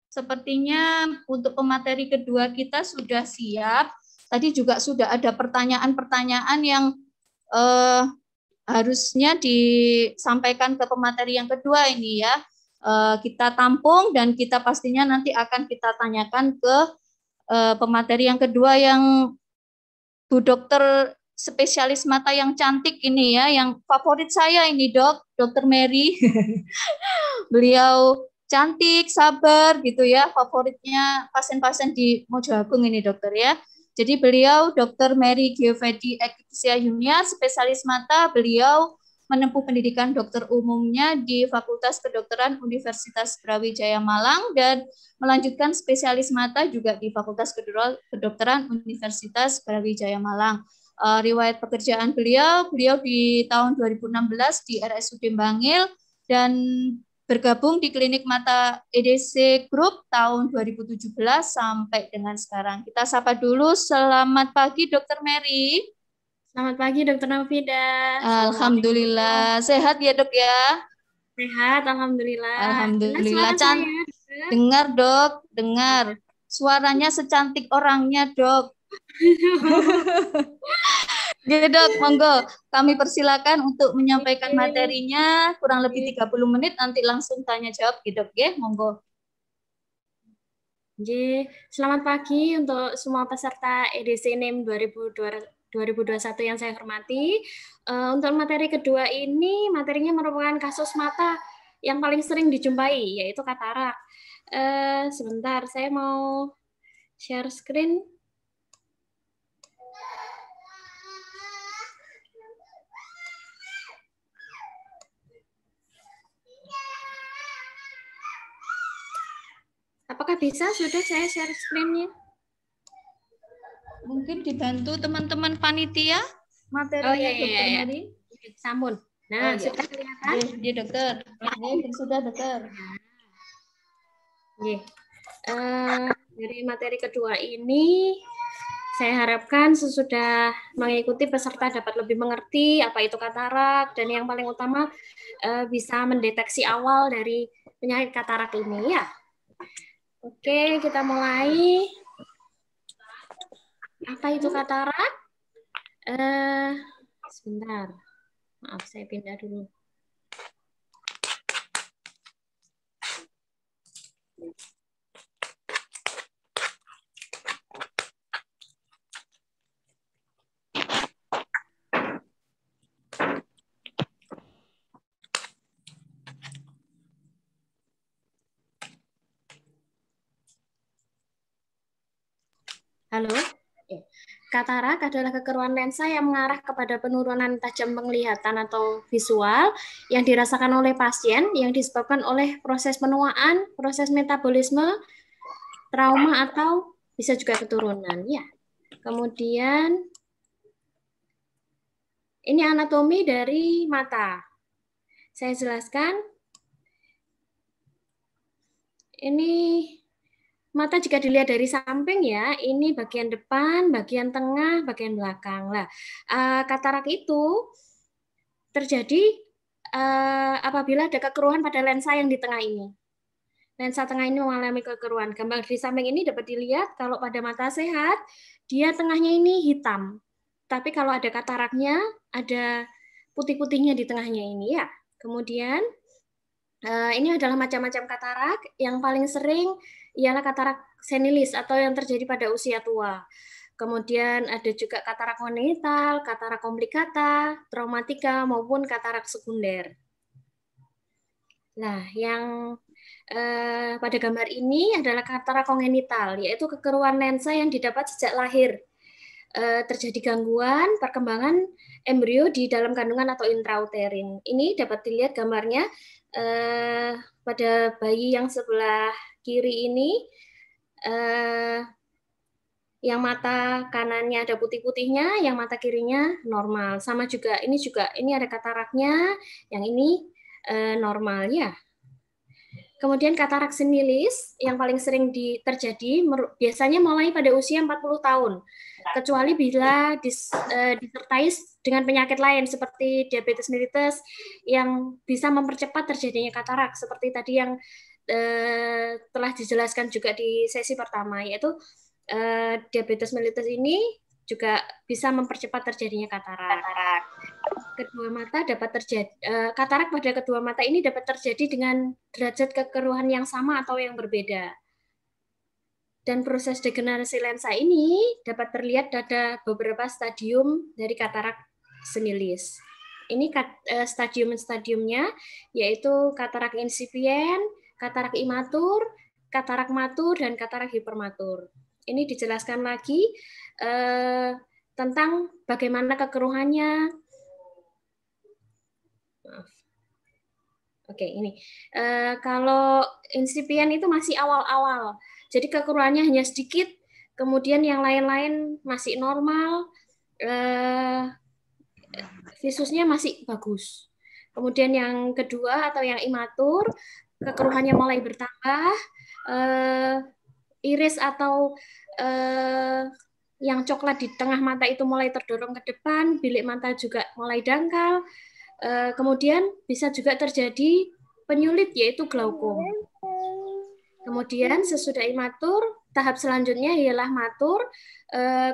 sepertinya untuk pemateri kedua kita sudah siap. Tadi juga sudah ada pertanyaan-pertanyaan yang harusnya disampaikan ke pemateri yang kedua ini ya. Kita tampung dan kita pastinya nanti akan kita tanyakan ke pemateri yang kedua yang Bu Dokter spesialis mata yang cantik ini ya, yang favorit saya ini Dokter Mary. Beliau cantik, sabar gitu ya, favoritnya pasien-pasien di Mojo Agung ini dokter ya. Jadi beliau Dr. Mary Giovedi Ekitisia Yunia, spesialis mata, beliau menempuh pendidikan dokter umumnya di Fakultas Kedokteran Universitas Brawijaya Malang dan melanjutkan spesialis mata juga di Fakultas Kedokteran Universitas Brawijaya Malang. Riwayat pekerjaan beliau di tahun 2016 di RSUD Bangil dan bergabung di Klinik Mata EDC Group tahun 2017 sampai dengan sekarang. Kita sapa dulu. Selamat pagi, Dokter Mary. Selamat pagi, Dokter Novida. Alhamdulillah. Sehat ya, Dok ya? Sehat, Alhamdulillah. Alhamdulillah. Dengar, Dok. Dengar. Suaranya secantik orangnya, Dok. Jadi Dok, monggo kami persilakan untuk menyampaikan materinya kurang lebih 30 menit, nanti langsung tanya jawab gitu Dok ya, monggo. Selamat pagi untuk semua peserta EDC NIM 2021 yang saya hormati. Untuk materi kedua ini, materinya merupakan kasus mata yang paling sering dijumpai, yaitu katarak. Sebentar, saya mau share screen. Apakah bisa sudah saya share screen-nya? Mungkin dibantu teman-teman panitia materinya Dokter Mary. Sampun. Nah, sudah kelihatan? Iya, Dokter. Sudah, Dokter. Dari materi kedua ini, saya harapkan sesudah mengikuti peserta dapat lebih mengerti apa itu katarak, dan yang paling utama bisa mendeteksi awal dari penyakit katarak ini ya. Oke, kita mulai. Apa itu katarak? Sebentar. Maaf, saya pindah dulu. Halo. Katarak adalah kekeruan lensa yang mengarah kepada penurunan tajam penglihatan atau visual yang dirasakan oleh pasien yang disebabkan oleh proses penuaan, proses metabolisme, trauma, atau bisa juga keturunan. Ya. Kemudian ini anatomi dari mata. Saya jelaskan. Ini mata jika dilihat dari samping ya, ini bagian depan, bagian tengah, bagian belakang. Lah, katarak itu terjadi apabila ada kekeruhan pada lensa yang di tengah ini. Lensa tengah ini mengalami kekeruhan. Gambar di samping ini dapat dilihat kalau pada mata sehat, dia tengahnya ini hitam. Tapi kalau ada kataraknya, ada putih-putihnya di tengahnya ini ya. Kemudian, ini adalah macam-macam katarak. Yang paling sering ialah katarak senilis atau yang terjadi pada usia tua. Kemudian ada juga katarak kongenital, katarak komplikata, traumatika, maupun katarak sekunder. Nah, yang pada gambar ini adalah katarak kongenital, yaitu kekeruan lensa yang didapat sejak lahir. Terjadi gangguan perkembangan embrio di dalam kandungan atau intrauterin. Ini dapat dilihat gambarnya pada bayi yang sebelah kiri ini, yang mata kanannya ada putih-putihnya, yang mata kirinya normal. Sama juga ini ada kataraknya, yang ini normal ya. Kemudian katarak senilis yang paling sering terjadi biasanya mulai pada usia 40 tahun. Kecuali bila disertai dengan penyakit lain seperti diabetes mellitus yang bisa mempercepat terjadinya katarak seperti tadi yang telah dijelaskan juga di sesi pertama, yaitu diabetes mellitus ini juga bisa mempercepat terjadinya katarak. Kedua mata dapat terjadi katarak pada kedua mata ini dapat terjadi dengan derajat kekeruhan yang sama atau yang berbeda. Dan proses degenerasi lensa ini dapat terlihat pada beberapa stadium dari katarak senilis. Ini stadium-stadiumnya yaitu katarak insipient, katarak imatur, katarak matur, dan katarak hipermatur. Ini dijelaskan lagi tentang bagaimana kekeruhannya. Maaf. Oke, ini. Kalau insipient itu masih awal-awal. Jadi kekeruhannya hanya sedikit, kemudian yang lain-lain masih normal, visusnya masih bagus. Kemudian yang kedua atau yang imatur, kekeruhannya mulai bertambah, iris atau yang coklat di tengah mata itu mulai terdorong ke depan, bilik mata juga mulai dangkal, kemudian bisa juga terjadi penyulit yaitu glaukom. Kemudian sesudah imatur, tahap selanjutnya ialah matur,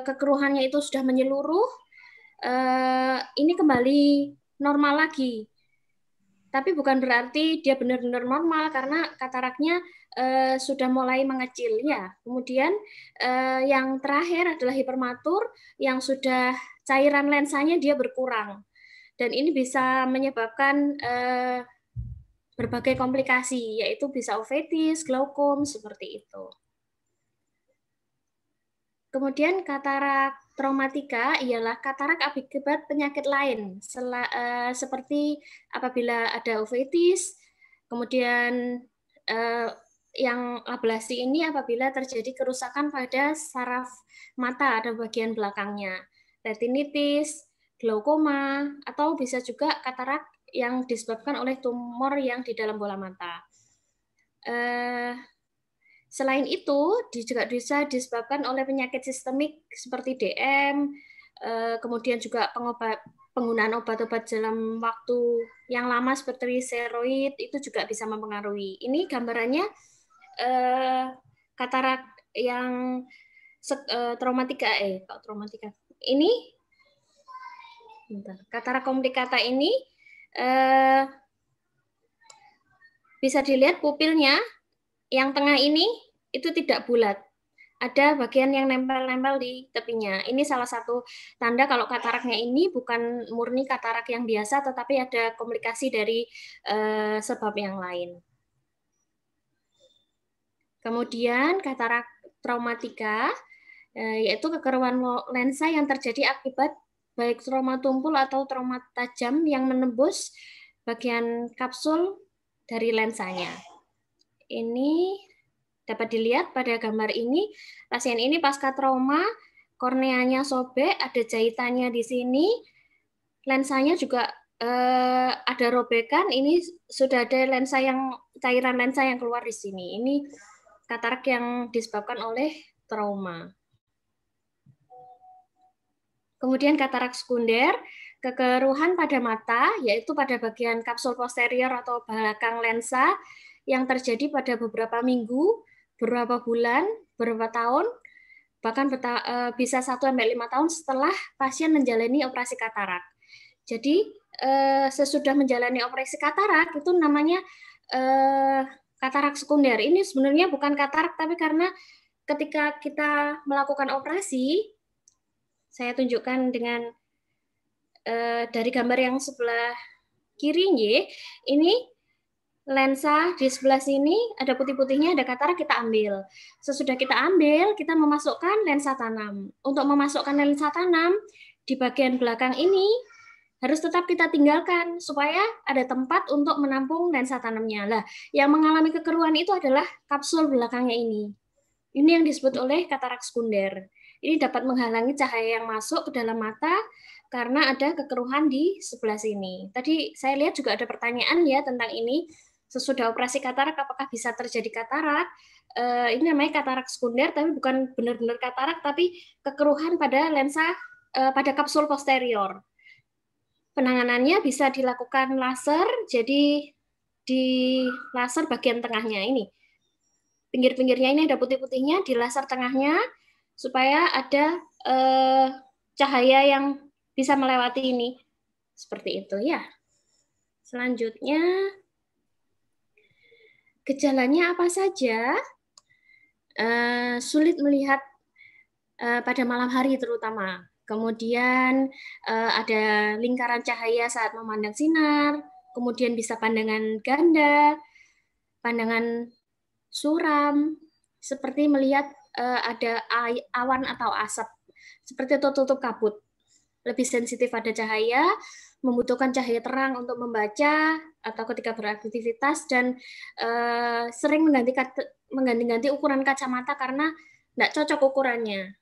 kekeruhannya itu sudah menyeluruh, ini kembali normal lagi. Tapi bukan berarti dia benar-benar normal karena kataraknya sudah mulai mengecil ya. Kemudian yang terakhir adalah hipermatur yang sudah cairan lensanya dia berkurang. Dan ini bisa menyebabkan berbagai komplikasi, yaitu bisa uveitis, glaukom, seperti itu. Kemudian katarak traumatika ialah katarak akibat penyakit lain, seperti apabila ada uveitis, kemudian yang ablasi ini apabila terjadi kerusakan pada saraf mata ada bagian belakangnya, retinitis, glaukoma, atau bisa juga katarak yang disebabkan oleh tumor yang di dalam bola mata. Selain itu, juga bisa disebabkan oleh penyakit sistemik seperti DM, kemudian juga penggunaan obat-obat dalam waktu yang lama seperti steroid itu juga bisa mempengaruhi. Ini gambarannya katarak yang traumatika. Ini katarak komplikata ini bisa dilihat pupilnya yang tengah ini itu tidak bulat. Ada bagian yang nempel-nempel di tepinya. Ini salah satu tanda kalau kataraknya ini bukan murni katarak yang biasa, tetapi ada komplikasi dari sebab yang lain. Kemudian katarak traumatika, yaitu kekeruhan lensa yang terjadi akibat baik trauma tumpul atau trauma tajam yang menembus bagian kapsul dari lensanya. Ini dapat dilihat pada gambar ini, pasien ini pasca trauma, korneanya sobek, ada jahitannya di sini, lensanya juga ada robekan, ini sudah ada lensa yang cairan lensa yang keluar di sini. Ini katarak yang disebabkan oleh trauma. Kemudian katarak sekunder, kekeruhan pada mata, yaitu pada bagian kapsul posterior atau belakang lensa, yang terjadi pada beberapa minggu, beberapa bulan, beberapa tahun, bahkan bisa 1-5 tahun setelah pasien menjalani operasi katarak. Jadi sesudah menjalani operasi katarak itu namanya katarak sekunder. Ini sebenarnya bukan katarak, tapi karena ketika kita melakukan operasi, saya tunjukkan dengan dari gambar yang sebelah kiri, ini lensa di sebelah sini ada putih-putihnya, ada katarak, kita ambil. Sesudah kita ambil, kita memasukkan lensa tanam. Untuk memasukkan lensa tanam di bagian belakang ini harus tetap kita tinggalkan supaya ada tempat untuk menampung lensa tanamnya. Lah, yang mengalami kekeruhan itu adalah kapsul belakangnya ini. Ini yang disebut oleh katarak sekunder. Ini dapat menghalangi cahaya yang masuk ke dalam mata karena ada kekeruhan di sebelah sini. Tadi saya lihat juga ada pertanyaan ya tentang ini. Sesudah operasi katarak apakah bisa terjadi katarak? Ini namanya katarak sekunder, tapi bukan benar-benar katarak, tapi kekeruhan pada lensa pada kapsul posterior. Penanganannya bisa dilakukan laser, jadi di laser bagian tengahnya ini. Pinggir-pinggirnya ini ada putih-putihnya, di laser tengahnya supaya ada cahaya yang bisa melewati ini. Seperti itu ya. Selanjutnya, gejalanya apa saja? Sulit melihat pada malam hari terutama. Kemudian ada lingkaran cahaya saat memandang sinar, kemudian bisa pandangan ganda, pandangan suram, seperti melihat ada awan atau asap, seperti tertutup kabut. Lebih sensitif pada cahaya, membutuhkan cahaya terang untuk membaca atau ketika beraktivitas, dan sering mengganti-ganti ukuran kacamata karena tidak cocok ukurannya.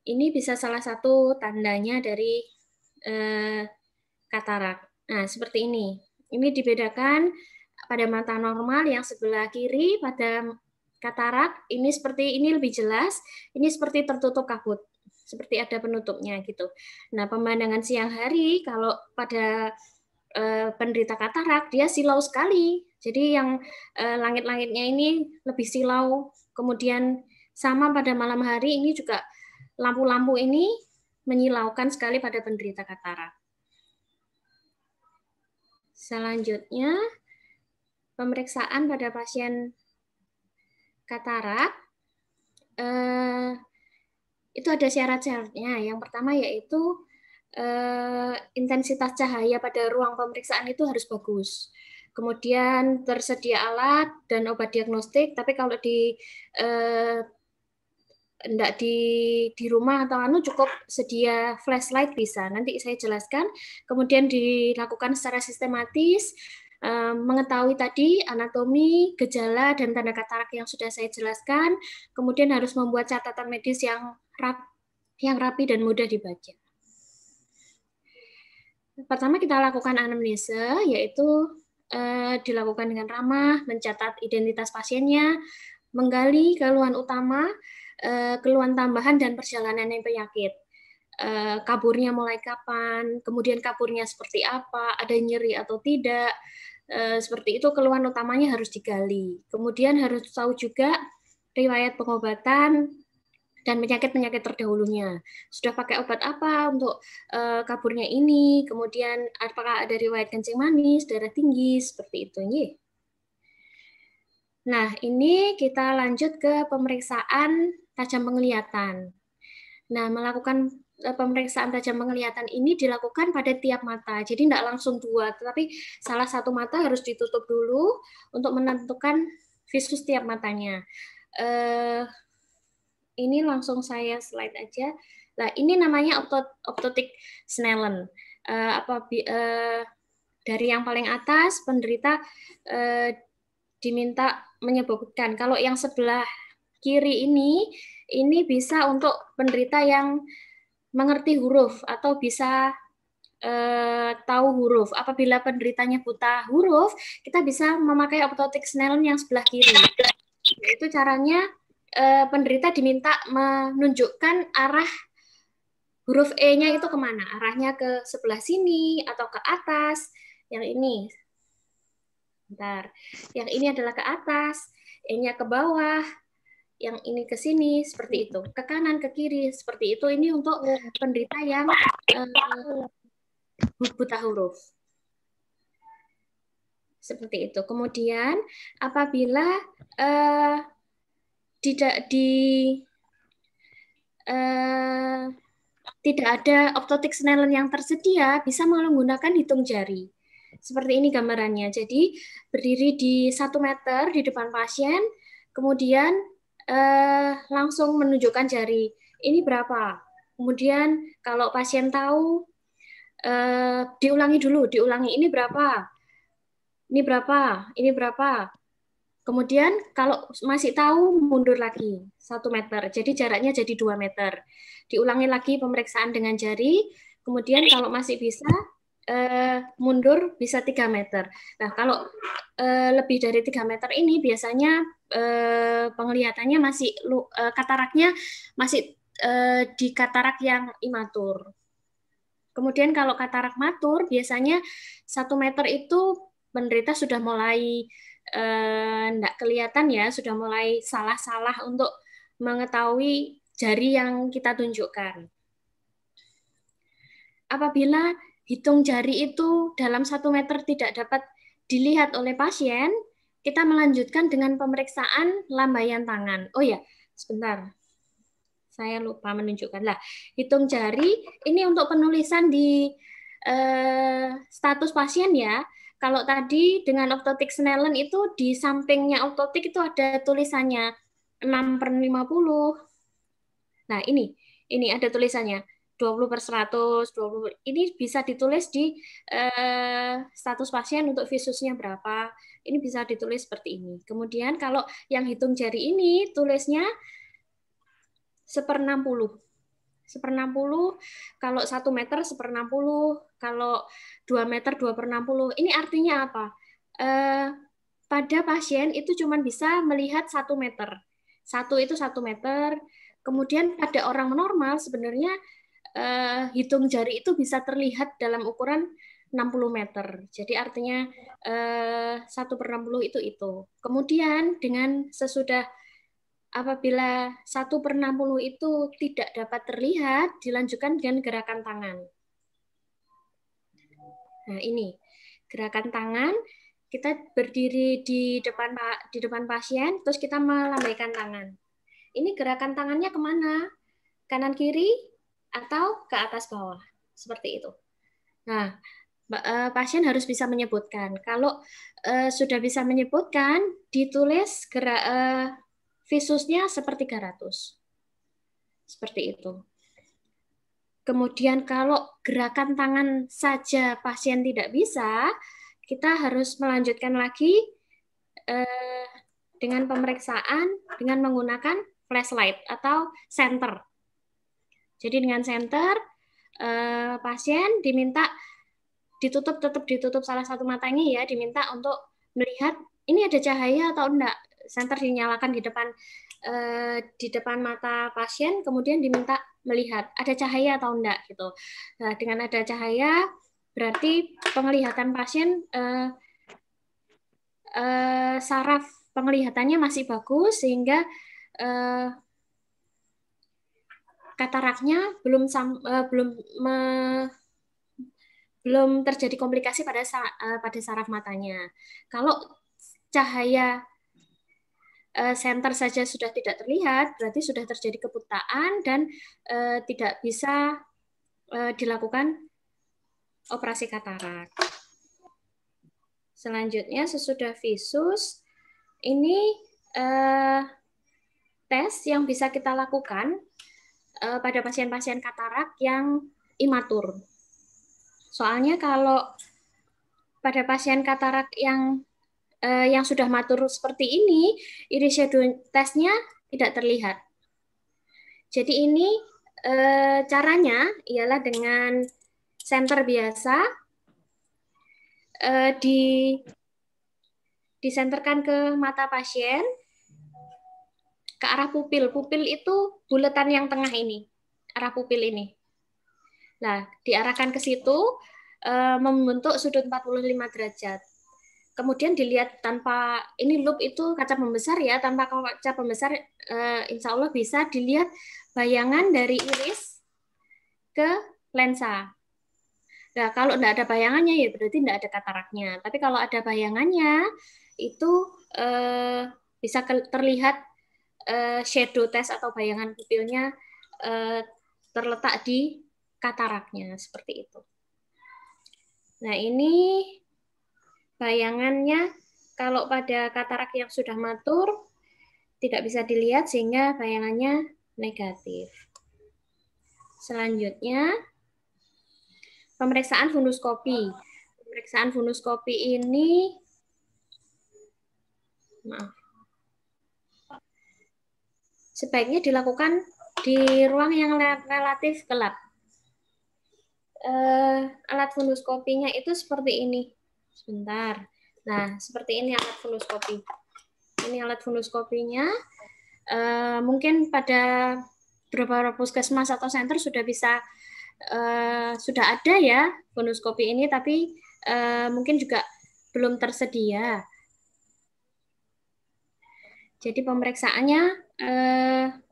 Ini bisa salah satu tandanya dari katarak. Nah, seperti ini. Ini dibedakan pada mata normal yang sebelah kiri, pada katarak ini seperti ini lebih jelas, ini seperti tertutup kabut, seperti ada penutupnya gitu. Nah, pemandangan siang hari kalau pada penderita katarak dia silau sekali. Jadi yang langit-langitnya ini lebih silau. Kemudian sama pada malam hari ini juga lampu-lampu ini menyilaukan sekali pada penderita katarak. Selanjutnya, pemeriksaan pada pasien katarak itu ada syarat-syaratnya. Yang pertama yaitu intensitas cahaya pada ruang pemeriksaan itu harus bagus. Kemudian tersedia alat dan obat diagnostik, tapi kalau enggak di rumah atau cukup sedia flashlight bisa. Nanti saya jelaskan. Kemudian dilakukan secara sistematis, mengetahui tadi anatomi, gejala, dan tanda katarak yang sudah saya jelaskan. Kemudian harus membuat catatan medis yang rapi dan mudah dibaca. Pertama kita lakukan anamnese, yaitu dilakukan dengan ramah, mencatat identitas pasiennya, menggali keluhan utama, keluhan tambahan, dan perjalanan penyakit. Kaburnya mulai kapan, kemudian kaburnya seperti apa, ada nyeri atau tidak, seperti itu keluhan utamanya harus digali. Kemudian harus tahu juga riwayat pengobatan dan penyakit-penyakit terdahulunya. Sudah pakai obat apa untuk kaburnya ini, kemudian apakah ada riwayat kencing manis, darah tinggi, seperti itu. Nah, ini kita lanjut ke pemeriksaan tajam penglihatan. Nah, melakukan pemeriksaan tajam penglihatan ini dilakukan pada tiap mata. Jadi tidak langsung dua, tetapi salah satu mata harus ditutup dulu untuk menentukan visus tiap matanya. Ini langsung saya slide aja. Nah, ini namanya optotik Snellen. Dari yang paling atas, penderita diminta menyebutkan. Kalau yang sebelah kiri ini bisa untuk penderita yang mengerti huruf atau bisa tahu huruf. Apabila penderitanya buta huruf, kita bisa memakai optotik Snellen yang sebelah kiri. Itu caranya penderita diminta menunjukkan arah huruf E-nya itu kemana. Arahnya ke sebelah sini atau ke atas. Yang ini. Bentar. Yang ini adalah ke atas, E-nya ke bawah, yang ini ke sini, seperti itu. Ke kanan, ke kiri, seperti itu. Ini untuk penderita yang buta huruf. Seperti itu. Kemudian, apabila tidak ada optotik Snellen yang tersedia, bisa menggunakan hitung jari. Seperti ini gambarannya. Jadi berdiri di 1 meter di depan pasien, kemudian langsung menunjukkan jari. Ini berapa? Kemudian kalau pasien tahu, diulangi dulu. Diulangi ini berapa? Ini berapa? Ini berapa? Kemudian kalau masih tahu, mundur lagi 1 meter. Jadi jaraknya jadi 2 meter. Diulangi lagi pemeriksaan dengan jari. Kemudian kalau masih bisa, mundur bisa 3 meter. Nah, kalau lebih dari 3 meter ini biasanya penglihatannya masih kataraknya masih di katarak yang imatur. Kemudian kalau katarak matur biasanya 1 meter itu penderita sudah mulai enggak kelihatan ya, sudah mulai salah-salah untuk mengetahui jari yang kita tunjukkan. Apabila hitung jari itu dalam 1 meter tidak dapat dilihat oleh pasien, kita melanjutkan dengan pemeriksaan lambaian tangan. Oh ya, sebentar. Saya lupa menunjukkan. Lah, hitung jari ini untuk penulisan di status pasien ya. Kalau tadi dengan orthotic Snellen itu di sampingnya orthotic itu ada tulisannya 6/50. Nah, ini ada tulisannya 20/100, 20. Ini bisa ditulis di status pasien untuk visusnya berapa. Ini bisa ditulis seperti ini. Kemudian kalau yang hitung jari ini tulisnya 1/60. 1/60, kalau 1 meter 1/60, kalau 2 meter 2/60. Ini artinya apa? Pada pasien itu cuma bisa melihat 1 meter. 1 itu 1 meter. Kemudian pada orang normal sebenarnya hitung jari itu bisa terlihat dalam ukuran 60 meter. Jadi artinya 1/60 itu. Kemudian dengan sesudah apabila 1/60 itu tidak dapat terlihat, dilanjutkan dengan gerakan tangan. Nah, ini gerakan tangan, kita berdiri di depan pasien, terus kita melambaikan tangan. Ini gerakan tangannya kemana? Kanan kiri atau ke atas bawah? Seperti itu. Nah, pasien harus bisa menyebutkan. Kalau sudah bisa menyebutkan, ditulis visusnya 1/300. Seperti itu. Kemudian kalau gerakan tangan saja pasien tidak bisa, kita harus melanjutkan lagi dengan pemeriksaan dengan menggunakan flashlight atau senter. Jadi dengan senter, pasien diminta tetap ditutup salah satu matanya ya, diminta untuk melihat ini ada cahaya atau enggak. Senter dinyalakan di depan mata pasien, kemudian diminta melihat ada cahaya atau enggak gitu. Nah, dengan ada cahaya berarti penglihatan pasien saraf penglihatannya masih bagus sehingga kataraknya belum terjadi komplikasi pada saraf matanya. Kalau cahaya senter saja sudah tidak terlihat, berarti sudah terjadi kebutaan dan tidak bisa dilakukan operasi katarak. Selanjutnya sesudah visus, ini tes yang bisa kita lakukan pada pasien-pasien katarak yang imatur. Soalnya kalau pada pasien katarak yang sudah matur seperti ini, iris shadow testnya tidak terlihat. Jadi ini caranya ialah dengan senter biasa disenterkan ke mata pasien ke arah pupil. Pupil itu bulatan yang tengah ini, arah pupil ini. Nah, diarahkan ke situ membentuk sudut 45 derajat. Kemudian dilihat tanpa ini loop itu kaca pembesar ya, tanpa kaca pembesar insya Allah bisa dilihat bayangan dari iris ke lensa. Nah, kalau tidak ada bayangannya ya berarti tidak ada kataraknya. Tapi kalau ada bayangannya itu bisa terlihat shadow test atau bayangan pupilnya terletak di kataraknya seperti itu. Nah, ini bayangannya kalau pada katarak yang sudah matur tidak bisa dilihat sehingga bayangannya negatif. Selanjutnya pemeriksaan funduskopi. Pemeriksaan funduskopi ini sebaiknya dilakukan di ruang yang relatif gelap. Alat funduskopinya itu seperti ini. Sebentar. Nah, seperti ini alat funduskopi. Ini alat funduskopinya. Mungkin pada beberapa puskesmas atau senter sudah bisa sudah ada ya funduskopi ini, tapi mungkin juga belum tersedia. Jadi pemeriksaannya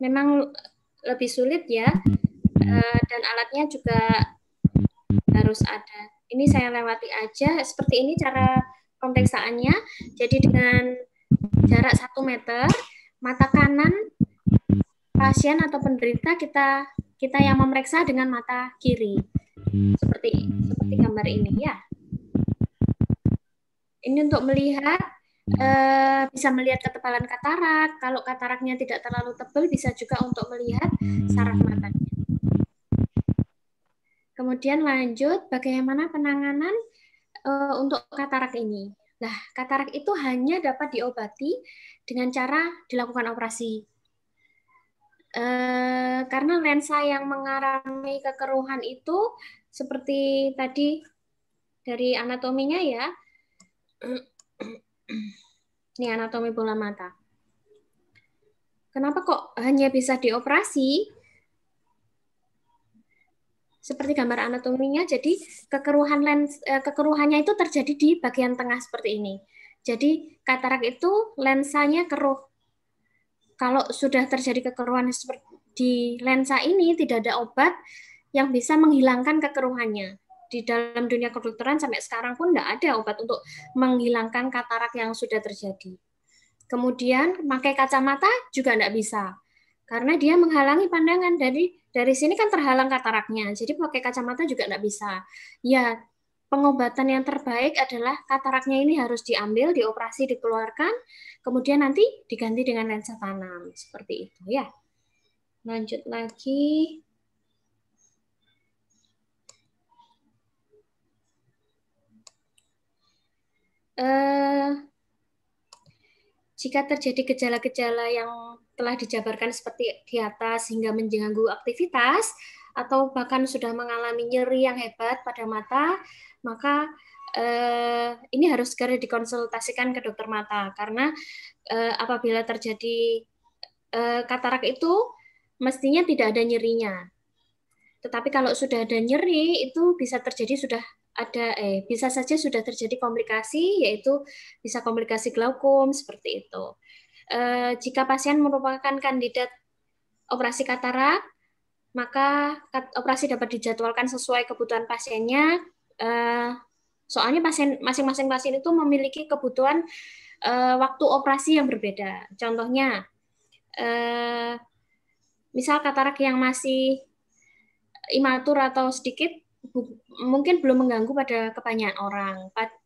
memang lebih sulit ya, dan alatnya juga harus ada. Ini saya lewati aja, seperti ini cara pemeriksaannya. Jadi dengan jarak 1 meter, mata kanan pasien atau penderita kita yang memeriksa dengan mata kiri. Seperti gambar ini ya. Ini untuk melihat bisa melihat ketebalan katarak. Kalau kataraknya tidak terlalu tebal, bisa juga untuk melihat saraf matanya. Kemudian lanjut, bagaimana penanganan untuk katarak ini? Nah, katarak itu hanya dapat diobati dengan cara dilakukan operasi. Karena lensa yang mengalami kekeruhan itu seperti tadi dari anatominya ya. Ini anatomi bola mata. Kenapa kok hanya bisa dioperasi? Seperti gambar anatominya, jadi kekeruhannya itu terjadi di bagian tengah seperti ini. Jadi katarak itu lensanya keruh. Kalau sudah terjadi kekeruhan seperti di lensa ini, tidak ada obat yang bisa menghilangkan kekeruhannya. Di dalam dunia kedokteran sampai sekarang pun tidak ada obat untuk menghilangkan katarak yang sudah terjadi. Kemudian pakai kacamata juga tidak bisa, karena dia menghalangi pandangan. Dari sini kan terhalang kataraknya, jadi pakai kacamata juga tidak bisa. Ya, pengobatan yang terbaik adalah kataraknya ini harus diambil, dioperasi, dikeluarkan, kemudian nanti diganti dengan lensa tanam. Seperti itu ya. Lanjut lagi. Jika terjadi gejala-gejala yang telah dijabarkan seperti di atas hingga mengganggu aktivitas, atau bahkan sudah mengalami nyeri yang hebat pada mata, maka ini harus segera dikonsultasikan ke dokter mata, karena apabila terjadi katarak itu mestinya tidak ada nyerinya. Tetapi kalau sudah ada nyeri, itu bisa terjadi bisa saja sudah terjadi komplikasi, yaitu bisa komplikasi glaukom seperti itu. Jika pasien merupakan kandidat operasi katarak, maka operasi dapat dijadwalkan sesuai kebutuhan pasiennya. Soalnya masing-masing pasien itu memiliki kebutuhan waktu operasi yang berbeda. Contohnya, misal katarak yang masih imatur atau sedikit mungkin belum mengganggu pada kebanyakan orang,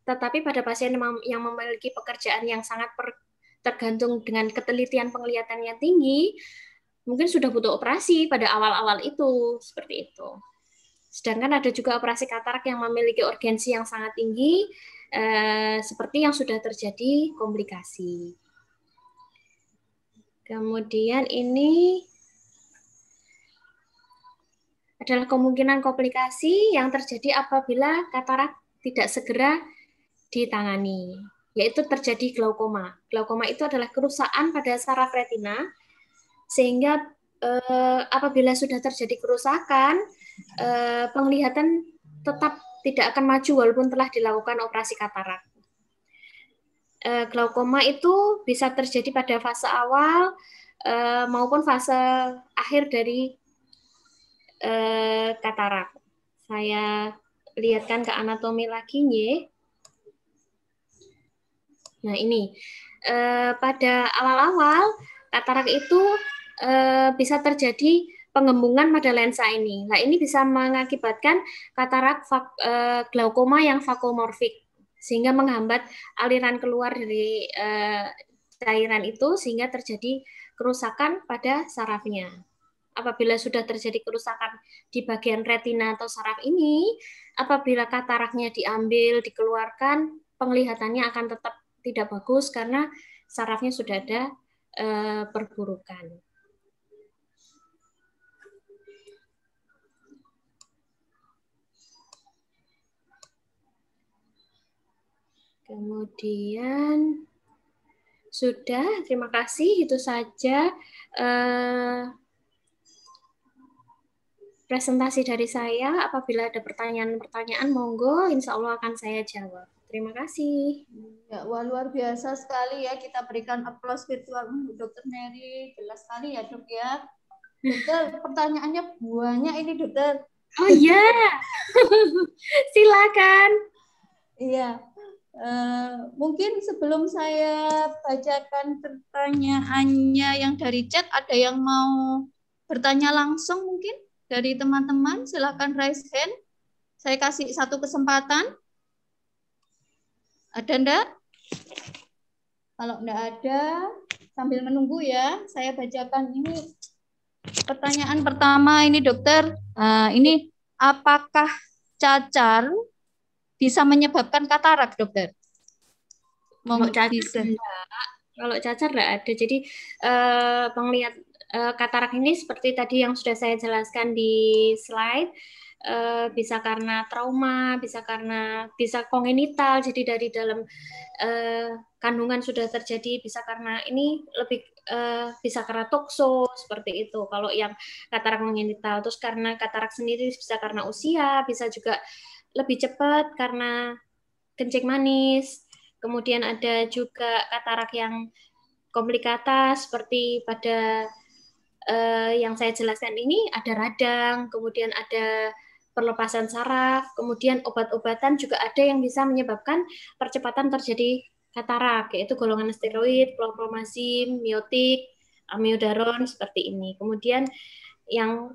tetapi pada pasien yang memiliki pekerjaan yang sangat tergantung dengan ketelitian penglihatan yang tinggi, mungkin sudah butuh operasi pada awal-awal itu, seperti itu. Sedangkan ada juga operasi katarak yang memiliki urgensi yang sangat tinggi, seperti yang sudah terjadi komplikasi. Kemudian ini adalah kemungkinan komplikasi yang terjadi apabila katarak tidak segera ditangani, yaitu terjadi glaukoma. Glaukoma itu adalah kerusakan pada saraf retina, sehingga apabila sudah terjadi kerusakan, penglihatan tetap tidak akan maju walaupun telah dilakukan operasi katarak. Glaukoma itu bisa terjadi pada fase awal maupun fase akhir dari katarak. Saya lihatkan ke anatomi lagi, nih. Nah, ini pada awal-awal katarak itu bisa terjadi penggembungan pada lensa ini. Nah, ini bisa mengakibatkan katarak glaukoma yang vakuomorfik, sehingga menghambat aliran keluar dari cairan itu, sehingga terjadi kerusakan pada sarafnya. Apabila sudah terjadi kerusakan di bagian retina atau saraf ini, apabila kataraknya diambil, dikeluarkan, penglihatannya akan tetap tidak bagus karena sarafnya sudah ada perburukan. Kemudian sudah, terima kasih, itu saja presentasi dari saya. Apabila ada pertanyaan-pertanyaan, monggo, insya Allah akan saya jawab. Terima kasih. Ya, wah, luar biasa sekali ya. Kita berikan aplaus virtual untuk Dokter Mary. Jelas sekali ya dok ya. Dokter, pertanyaannya banyak ini dokter. Oh iya, silakan. Iya. Mungkin sebelum saya bacakan pertanyaannya yang dari chat, ada yang mau bertanya langsung mungkin dari teman-teman? Silakan raise hand. Saya kasih satu kesempatan. Ada enggak? Kalau enggak ada, sambil menunggu ya, saya bacakan ini pertanyaan pertama ini dokter. Ini apakah cacar bisa menyebabkan katarak dokter? Kalau cacar Bisa. enggak, kalau cacar enggak ada. Jadi penglihat katarak ini seperti tadi yang sudah saya jelaskan di slide, bisa karena trauma, bisa kongenital. Jadi dari dalam kandungan sudah terjadi, bisa karena ini lebih bisa karena tokso seperti itu. Kalau yang katarak kongenital, terus karena katarak sendiri bisa karena usia, bisa juga lebih cepat karena kencing manis. Kemudian ada juga katarak yang komplikata seperti pada yang saya jelaskan ini, ada radang, kemudian ada perlepasan saraf, kemudian obat-obatan juga ada yang bisa menyebabkan percepatan terjadi katarak, yaitu golongan steroid, chlorpromazine, miotik, amiodaron seperti ini. Kemudian yang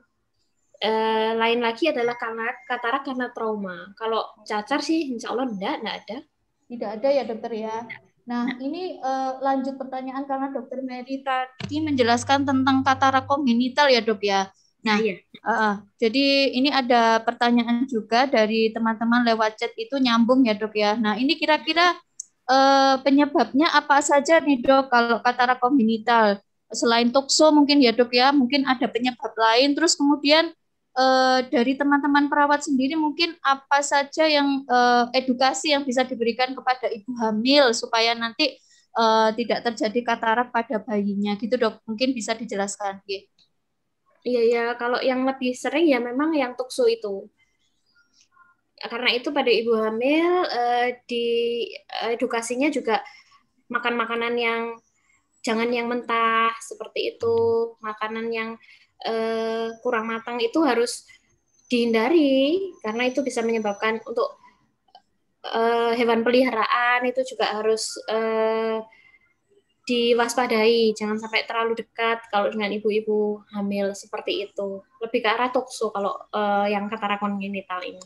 lain lagi adalah karena katarak karena trauma. Kalau cacar sih insya Allah enggak ada. Tidak ada ya dokter ya. Nah ini lanjut pertanyaan karena dokter Mary tadi menjelaskan tentang katarak kongenital ya dok ya. Nah iya. Jadi ini ada pertanyaan juga dari teman-teman lewat chat itu nyambung ya dok ya. Nah ini kira-kira penyebabnya apa saja nih dok kalau katarak kongenital? Selain tokso mungkin ya dok ya, mungkin ada penyebab lain. Terus kemudian dari teman-teman perawat sendiri mungkin apa saja yang edukasi yang bisa diberikan kepada ibu hamil supaya nanti tidak terjadi katarak pada bayinya gitu dok, mungkin bisa dijelaskan. Iya ya, kalau yang lebih sering ya memang yang tukso itu. Karena itu pada ibu hamil di edukasinya juga makan makanan yang jangan yang mentah seperti itu, makanan yang kurang matang itu harus dihindari karena itu bisa menyebabkan untuk hewan peliharaan itu juga harus diwaspadai, jangan sampai terlalu dekat kalau dengan ibu-ibu hamil seperti itu. Lebih ke arah tokso kalau yang katarak kongenital ini.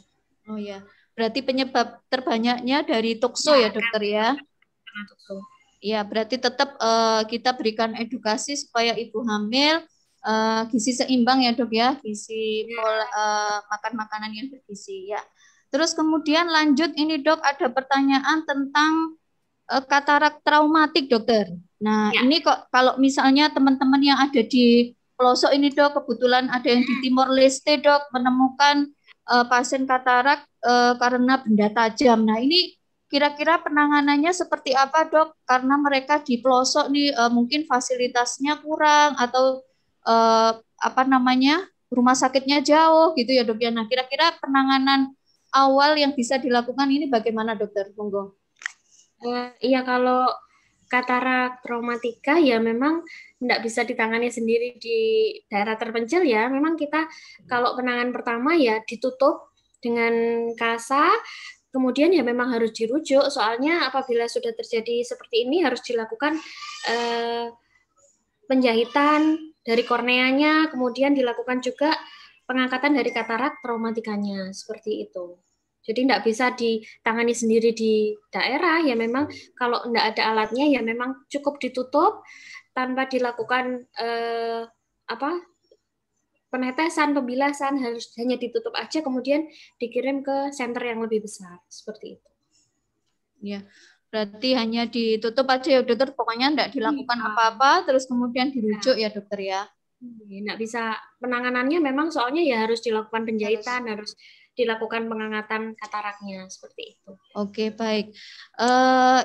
Oh ya, berarti penyebab terbanyaknya dari tokso ya dokter ya? Karena tokso. Ya, berarti tetap kita berikan edukasi supaya ibu hamil gizi seimbang ya dok ya, gizi makan makanan yang bergizi ya. Terus kemudian lanjut ini dok, ada pertanyaan tentang katarak traumatik dokter. Nah ya. Ini kok kalau misalnya teman-teman yang ada di pelosok ini dok, kebetulan ada yang di Timor Leste dok menemukan pasien katarak karena benda tajam. Nah ini kira-kira penanganannya seperti apa dok? Karena mereka di pelosok nih mungkin fasilitasnya kurang atau apa namanya rumah sakitnya jauh gitu ya dok ya. Nah kira-kira penanganan awal yang bisa dilakukan ini bagaimana dokter? Monggo. Iya kalau katarak traumatika ya memang tidak bisa ditangani sendiri di daerah terpencil ya. Memang kita kalau penanganan pertama ya ditutup dengan kasa. Kemudian ya memang harus dirujuk, soalnya apabila sudah terjadi seperti ini harus dilakukan penjahitan dari korneanya, kemudian dilakukan juga pengangkatan dari katarak traumatikanya, seperti itu. Jadi tidak bisa ditangani sendiri di daerah, ya memang kalau tidak ada alatnya ya memang cukup ditutup tanpa dilakukan penetesan, pembilasan, harus hanya ditutup aja, kemudian dikirim ke center yang lebih besar, seperti itu. Ya, berarti hanya ditutup aja ya dokter, pokoknya tidak dilakukan apa-apa, terus kemudian dirujuk ya dokter ya. Nggak bisa, penanganannya memang soalnya ya harus dilakukan penjahitan, harus dilakukan pengangkatan kataraknya, seperti itu. Oke, baik.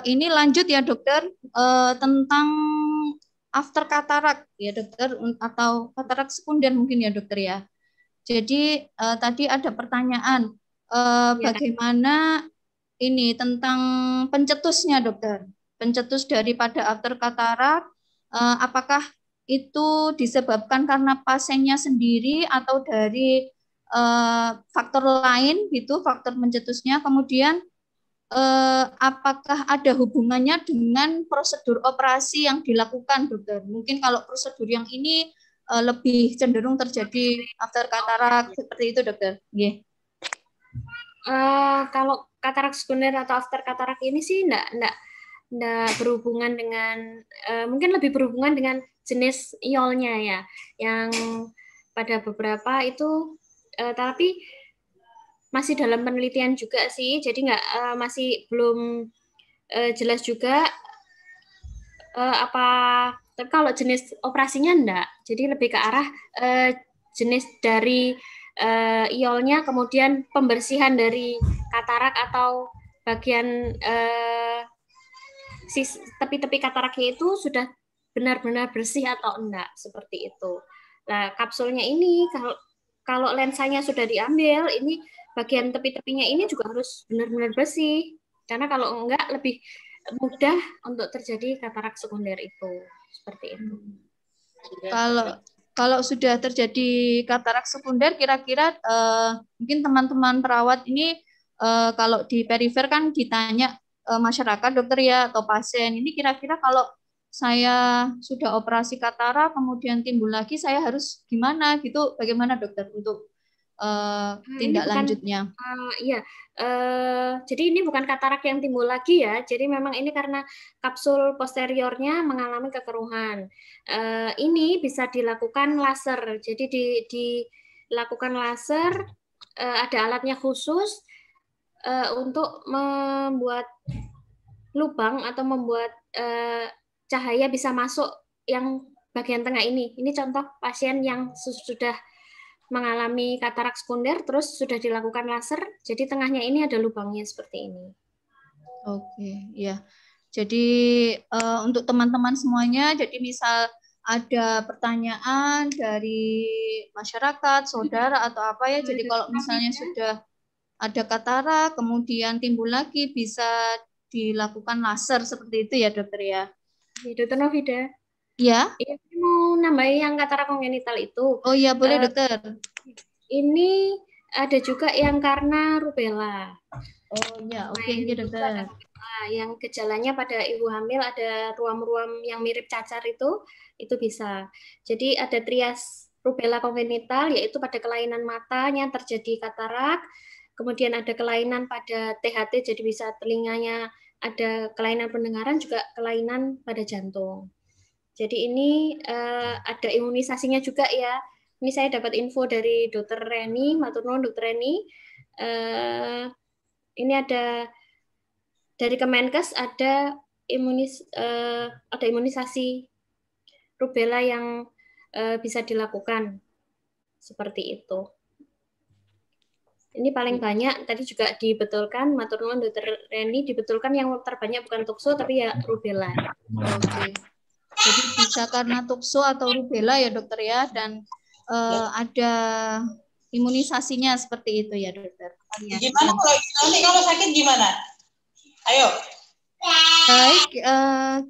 Ini lanjut ya dokter, tentang after katarak ya dokter, atau katarak sekunder mungkin ya dokter ya. Jadi tadi ada pertanyaan bagaimana ini tentang pencetusnya, dokter. Pencetus daripada after katarak, apakah itu disebabkan karena pasiennya sendiri atau dari faktor lain gitu, faktor pencetusnya. Kemudian apakah ada hubungannya dengan prosedur operasi yang dilakukan, dokter? Mungkin kalau prosedur yang ini lebih cenderung terjadi after katarak seperti itu, dokter. Yeah. Kalau katarak sekunder atau after katarak ini sih enggak berhubungan dengan mungkin lebih berhubungan dengan jenis iolnya ya, yang pada beberapa itu tapi masih dalam penelitian juga sih, jadi masih belum jelas juga apa. Tapi kalau jenis operasinya enggak, jadi lebih ke arah jenis dari iolnya, kemudian pembersihan dari katarak atau bagian tepi-tepi kataraknya itu sudah benar-benar bersih atau enggak, seperti itu. Nah, kapsulnya ini kalau lensanya sudah diambil, ini bagian tepi-tepinya ini juga harus benar-benar bersih. Karena kalau enggak lebih mudah untuk terjadi katarak sekunder itu. Seperti itu. Kalau sudah terjadi katarak sekunder, kira-kira mungkin teman-teman perawat ini kalau di perifer kan ditanya masyarakat, dokter ya, atau pasien. Ini kira-kira kalau saya sudah operasi katarak, kemudian timbul lagi, saya harus gimana gitu? Bagaimana, dokter, untuk tindak lanjutnya? Iya, jadi ini bukan katarak yang timbul lagi ya. Jadi memang ini karena kapsul posteriornya mengalami kekeruhan. Ini bisa dilakukan laser. Jadi dilakukan laser, ada alatnya khusus untuk membuat lubang atau membuat cahaya bisa masuk yang bagian tengah ini. Ini contoh pasien yang sudah mengalami katarak sekunder, terus sudah dilakukan laser, jadi tengahnya ini ada lubangnya seperti ini. Oke, ya. Jadi untuk teman-teman semuanya, jadi misal ada pertanyaan dari masyarakat, saudara atau apa ya, jadi kalau misalnya sudah ada katarak, kemudian timbul lagi, bisa dilakukan laser seperti itu ya, dokter ya? Dokter Novida? Ya. Ini mau nambahin yang katarak kongenital itu. Oh iya, boleh dokter. Ini ada juga yang karena rubella. Oh iya, oke, dokter. Yang gejalanya pada ibu hamil ada ruam-ruam yang mirip cacar itu bisa. Jadi ada trias rubella kongenital, yaitu pada kelainan matanya terjadi katarak, kemudian ada kelainan pada THT, jadi bisa telinganya ada kelainan pendengaran, juga kelainan pada jantung. Jadi ini ada imunisasinya juga ya. Ini saya dapat info dari Dokter Reni, matur nuwun Dokter Reni. Ini ada dari Kemenkes ada imunisasi rubella yang bisa dilakukan seperti itu. Ini paling banyak tadi juga dibetulkan, matur nuwun Dokter Reni, dibetulkan yang terbanyak bukan tukso tapi ya rubella. Oke. Jadi bisa karena tukso atau rubella ya, dokter ya, dan ada imunisasinya seperti itu ya, dokter. Gimana kalau nanti kalau sakit gimana? Ayo. Baik,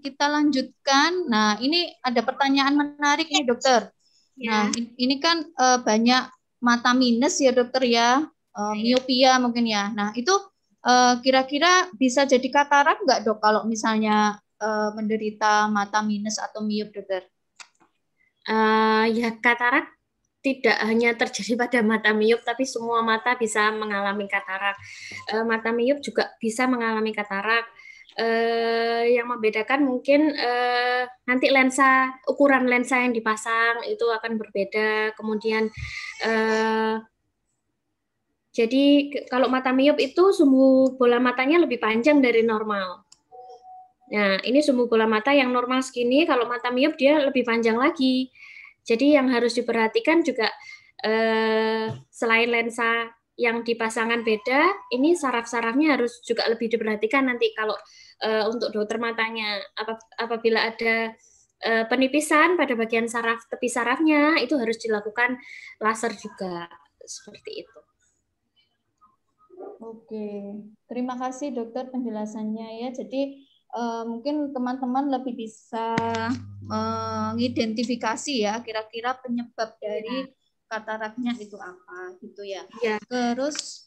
kita lanjutkan. Nah, ini ada pertanyaan menarik nih, dokter. Nah, ini kan banyak mata minus ya, dokter ya, miopia mungkin ya. Nah, itu kira-kira bisa jadi katarak nggak, dok, kalau misalnya menderita mata minus atau miop, dokter? Ya, katarak tidak hanya terjadi pada mata miop, tapi semua mata bisa mengalami katarak. Mata miop juga bisa mengalami katarak. Yang membedakan mungkin nanti ukuran lensa yang dipasang itu akan berbeda. Kemudian jadi kalau mata miop itu sumbu bola matanya lebih panjang dari normal. Nah, ini sumbu bola mata yang normal segini, kalau mata miop dia lebih panjang lagi. Jadi yang harus diperhatikan juga selain lensa yang dipasangkan beda, ini saraf-sarafnya harus juga lebih diperhatikan nanti kalau untuk dokter matanya. Apabila ada penipisan pada bagian saraf, tepi sarafnya, itu harus dilakukan laser juga, seperti itu. Oke, terima kasih dokter penjelasannya ya. Jadi mungkin teman-teman lebih bisa mengidentifikasi ya kira-kira penyebab dari kataraknya itu apa gitu ya. Ya. Terus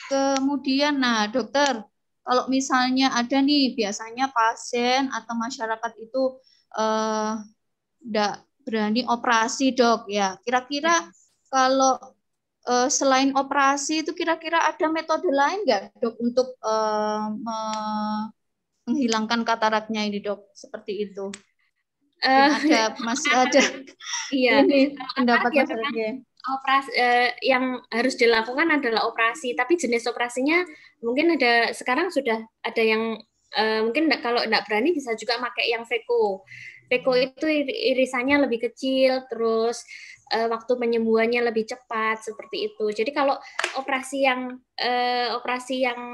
kemudian, nah dokter, kalau misalnya ada nih biasanya pasien atau masyarakat itu enggak berani operasi dok ya. Kira-kira kalau selain operasi itu kira-kira ada metode lain nggak dok untuk menghilangkan kataraknya ini dok? Seperti itu. Masih ada iya. ini pendapat masyarakatnya. Operasi yang harus dilakukan adalah operasi, tapi jenis operasinya mungkin ada sekarang sudah ada yang mungkin kalau enggak berani bisa juga pakai yang Veko. Veko itu irisannya lebih kecil, terus waktu penyembuhannya lebih cepat seperti itu. Jadi kalau operasi yang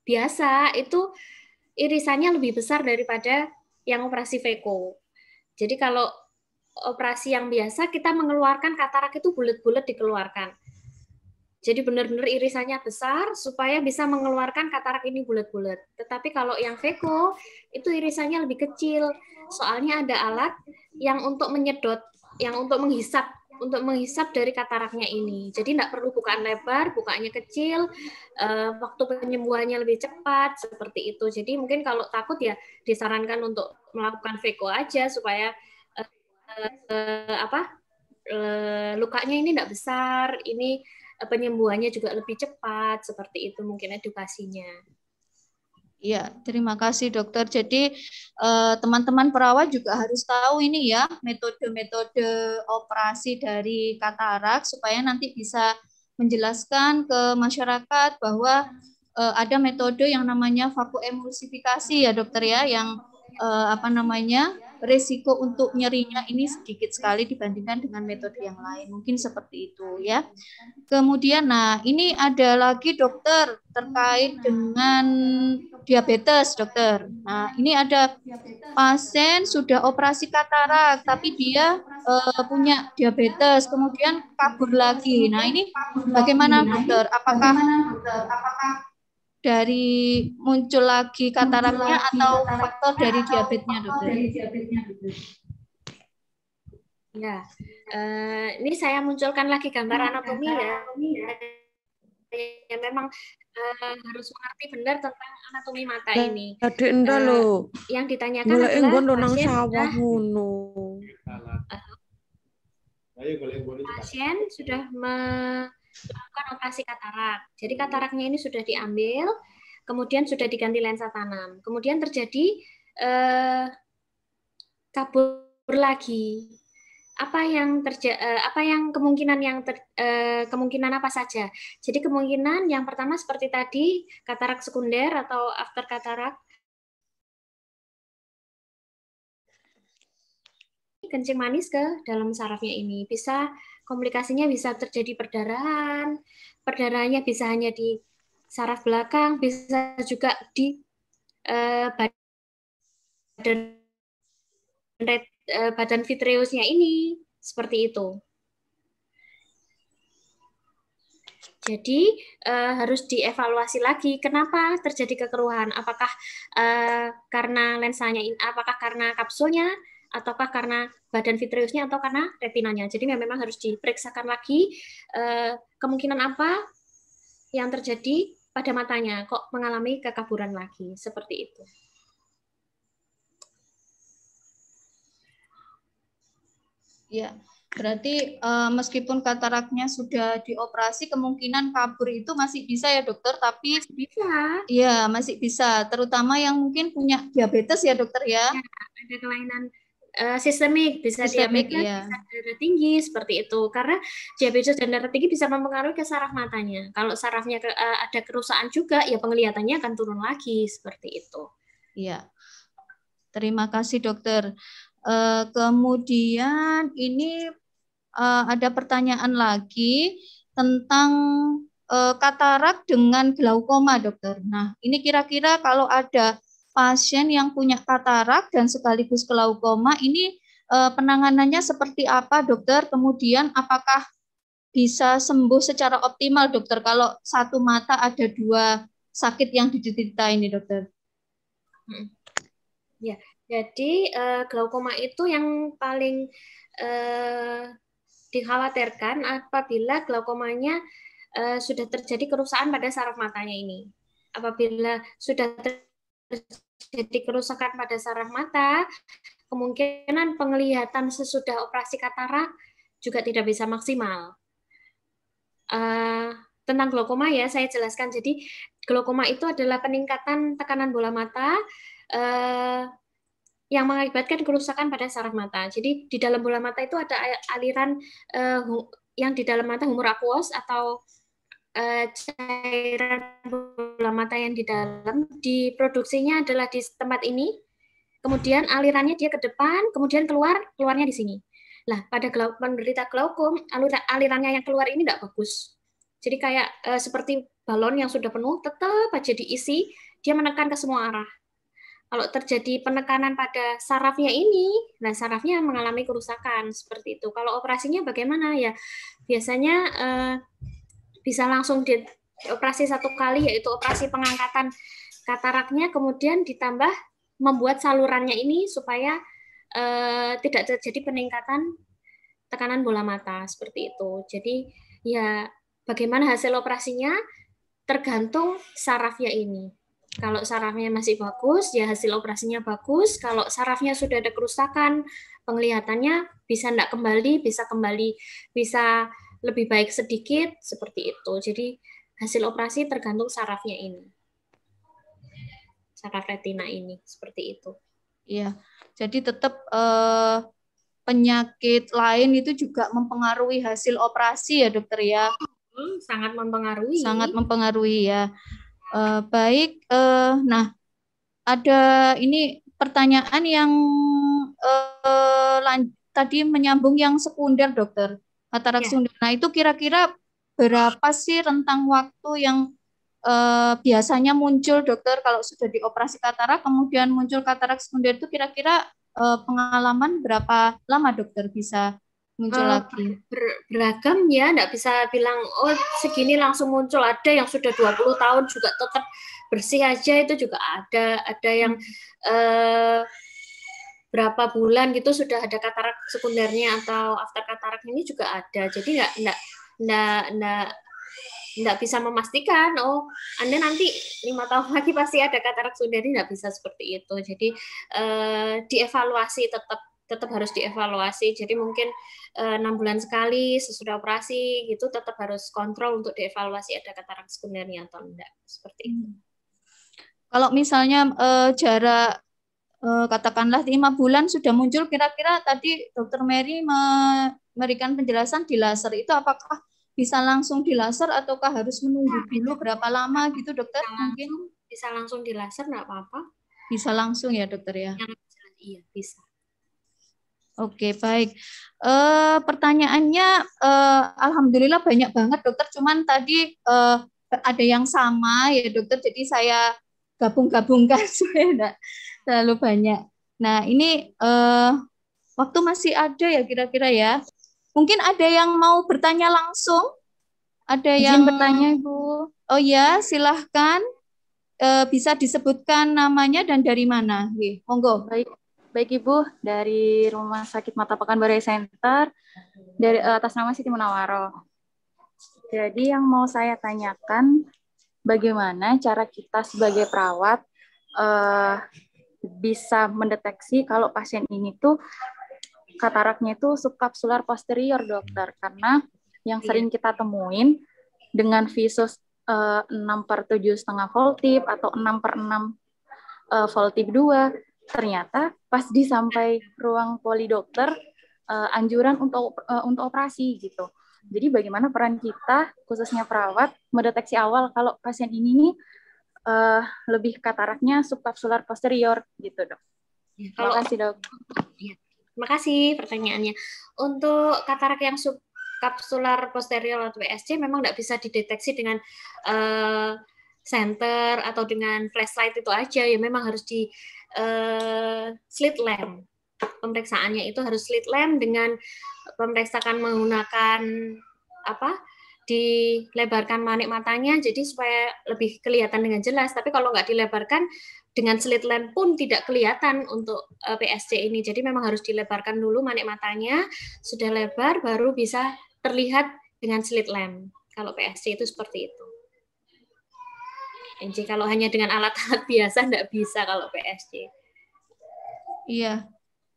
biasa itu irisannya lebih besar daripada yang operasi Veko. Jadi kalau operasi yang biasa kita mengeluarkan katarak itu bulat-bulat dikeluarkan. Jadi benar-benar irisannya besar supaya bisa mengeluarkan katarak ini bulat-bulat. Tetapi kalau yang Veko itu irisannya lebih kecil. Soalnya ada alat yang untuk menyedot, yang untuk menghisap dari kataraknya ini. Jadi tidak perlu bukaan lebar, bukaannya kecil, waktu penyembuhannya lebih cepat seperti itu. Jadi mungkin kalau takut ya disarankan untuk melakukan Veko aja supaya lukanya ini tidak besar, ini penyembuhannya juga lebih cepat, seperti itu mungkin edukasinya. Ya, terima kasih dokter. Jadi teman-teman perawat juga harus tahu ini ya metode-metode operasi dari katarak supaya nanti bisa menjelaskan ke masyarakat bahwa ada metode yang namanya vakuemulsifikasi ya dokter ya, yang resiko untuk nyerinya ini sedikit sekali dibandingkan dengan metode yang lain. Mungkin seperti itu ya. Kemudian, nah ini ada lagi dokter terkait dengan diabetes dokter. Nah ini ada pasien sudah operasi katarak, tapi dia punya diabetes, kemudian kabur lagi. Nah ini bagaimana dokter? Apakah dari muncul lagi kataraknya atau faktor dari diabetesnya dokter? Ya, ini saya munculkan lagi gambar anatomi ya. Ya memang harus mengerti benar tentang anatomi mata ini. Yang ditanyakan adalah pasien sudah melakukan operasi katarak. Jadi kataraknya ini sudah diambil, kemudian sudah diganti lensa tanam. Kemudian terjadi kabur lagi. Apa yang kemungkinan apa saja? Jadi kemungkinan yang pertama seperti tadi katarak sekunder atau after katarak, kencing manis ke dalam sarafnya ini, bisa komplikasinya bisa terjadi perdarahan. Perdarahannya bisa hanya di saraf belakang, bisa juga di badan vitreusnya ini, seperti itu. Jadi harus dievaluasi lagi kenapa terjadi kekeruhan. Apakah karena lensanya, apakah karena kapsulnya, ataukah karena badan vitreusnya, atau karena retinanya. Jadi memang harus diperiksakan lagi kemungkinan apa yang terjadi pada matanya kok mengalami kekaburan lagi, seperti itu. Ya, berarti meskipun kataraknya sudah dioperasi, kemungkinan kabur itu masih bisa ya dokter, tapi bisa. Ya, masih bisa, terutama yang mungkin punya diabetes ya dokter ya. Ada kelainan sistemik, bisa diabetes, ya. bisa darah tinggi, seperti itu. Karena diabetes dan darah tinggi bisa mempengaruhi ke saraf matanya. Kalau sarafnya ada kerusakan juga, ya penglihatannya akan turun lagi, seperti itu. Iya. Terima kasih dokter. Kemudian ini ada pertanyaan lagi tentang katarak dengan glaukoma dokter. Nah, ini kira-kira kalau ada pasien yang punya katarak dan sekaligus glaukoma, ini penanganannya seperti apa dokter? Kemudian apakah bisa sembuh secara optimal, dokter, kalau satu mata ada dua sakit yang diderita ini, dokter? Ya, jadi glaukoma itu yang paling dikhawatirkan apabila glaukomanya sudah terjadi kerusakan pada saraf matanya ini. Apabila sudah terjadi kerusakan pada saraf mata, kemungkinan penglihatan sesudah operasi katarak juga tidak bisa maksimal. Tentang glaukoma ya, saya jelaskan. Jadi glaukoma itu adalah peningkatan tekanan bola mata yang mengakibatkan kerusakan pada saraf mata. Jadi di dalam bola mata itu ada aliran yang di dalam mata humor aqueous atau cairan bola mata yang di dalam, diproduksinya adalah di tempat ini, kemudian alirannya dia ke depan, kemudian keluarnya di sini. Nah, pada penderita glaukom, alirannya yang keluar ini tidak bagus. Jadi kayak seperti balon yang sudah penuh, tetap aja diisi, dia menekan ke semua arah. Kalau terjadi penekanan pada sarafnya ini, nah sarafnya mengalami kerusakan seperti itu. Kalau operasinya bagaimana ya? Biasanya bisa langsung dioperasi satu kali, yaitu operasi pengangkatan kataraknya, kemudian ditambah membuat salurannya ini supaya tidak terjadi peningkatan tekanan bola mata seperti itu. Jadi ya bagaimana hasil operasinya tergantung sarafnya ini. Kalau sarafnya masih bagus, ya hasil operasinya bagus. Kalau sarafnya sudah ada kerusakan, penglihatannya bisa tidak kembali, bisa lebih baik sedikit, seperti itu. Jadi hasil operasi tergantung sarafnya ini. Saraf retina ini, seperti itu. Iya, jadi tetap penyakit lain itu juga mempengaruhi hasil operasi ya, dokter ya? Sangat mempengaruhi. Sangat mempengaruhi ya. Baik, nah ada ini pertanyaan yang tadi menyambung yang sekunder, dokter, katarak sekunder. Nah itu kira-kira berapa sih rentang waktu yang biasanya muncul, dokter, kalau sudah dioperasi katarak kemudian muncul katarak sekunder itu kira-kira pengalaman berapa lama, dokter, bisa muncul lagi? Beragam ya, enggak bisa bilang oh segini langsung muncul. Ada yang sudah 20 tahun juga tetap bersih aja, itu juga ada yang berapa bulan gitu sudah ada katarak sekundernya atau after katarak ini juga ada. Jadi enggak bisa memastikan oh Anda nanti 5 tahun lagi pasti ada katarak sekundernya, enggak bisa seperti itu. Jadi dievaluasi, tetap harus dievaluasi. Jadi mungkin 6 bulan sekali sesudah operasi gitu tetap harus kontrol untuk dievaluasi ada katarak sekundernya atau enggak, seperti itu. Kalau misalnya jarak katakanlah 5 bulan sudah muncul, kira-kira tadi dokter Mary memberikan penjelasan di laser itu apakah bisa langsung di laser ataukah harus menunggu dulu berapa lama gitu, dokter? Mungkin bisa langsung di laser, enggak apa-apa. Bisa langsung ya, dokter ya? Iya, bisa. Oke, baik. Pertanyaannya alhamdulillah banyak banget, dokter. Cuman tadi ada yang sama ya, dokter. Jadi saya gabung-gabungkan supaya enggak terlalu banyak. Nah, ini waktu masih ada ya kira-kira ya. Mungkin ada yang mau bertanya langsung? Ada yang bertanya, Ibu? Oh ya, silahkan. Bisa disebutkan namanya dan dari mana? Monggo. Baik Ibu, dari Rumah Sakit Mata Pekanbaru Center, dari atas nama Siti Munawaro. Jadi yang mau saya tanyakan, bagaimana cara kita sebagai perawat bisa mendeteksi kalau pasien ini tuh kataraknya itu subkapsular posterior, dokter, karena yang sering kita temuin dengan visus 6/7,5 voltip atau 6/6 voltip 2, ternyata pas sampai ruang poli dokter anjuran untuk operasi gitu. Jadi bagaimana peran kita khususnya perawat mendeteksi awal kalau pasien ini nih lebih kataraknya subkapsular posterior gitu, dok. Terima kasih, dok. Terima kasih pertanyaannya. Untuk katarak yang subkapsular posterior atau PSC memang tidak bisa dideteksi dengan center atau dengan flashlight itu aja ya, memang harus di slit lamp. Pemeriksaannya itu harus slit lamp dengan pemeriksaan menggunakan dilebarkan manik matanya jadi supaya lebih kelihatan dengan jelas. Tapi kalau nggak dilebarkan dengan slit lamp pun tidak kelihatan untuk PSC ini. Jadi memang harus dilebarkan dulu manik matanya, sudah lebar baru bisa terlihat dengan slit lamp. Kalau PSC itu seperti itu. Jadi kalau hanya dengan alat-alat biasa nggak bisa kalau PSC. Iya.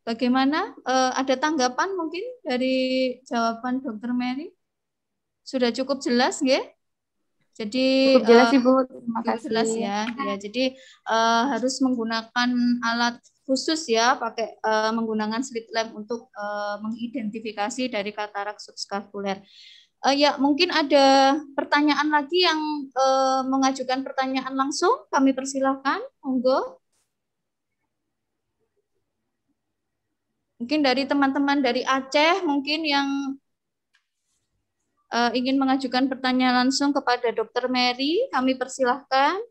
Bagaimana? Ada tanggapan mungkin dari jawaban Dr. Mary? Sudah cukup jelas, nggih? Jadi Cukup jelas, Ibu. Terima kasih. Jelas ya. Ya, jadi harus menggunakan alat khusus ya, pakai menggunakan slit lamp untuk mengidentifikasi dari katarak subscapuler. Ya, mungkin ada pertanyaan lagi yang mengajukan pertanyaan langsung. Kami persilahkan, monggo. Mungkin dari teman-teman dari Aceh, mungkin yang ingin mengajukan pertanyaan langsung kepada Dr. Mary, kami persilahkan.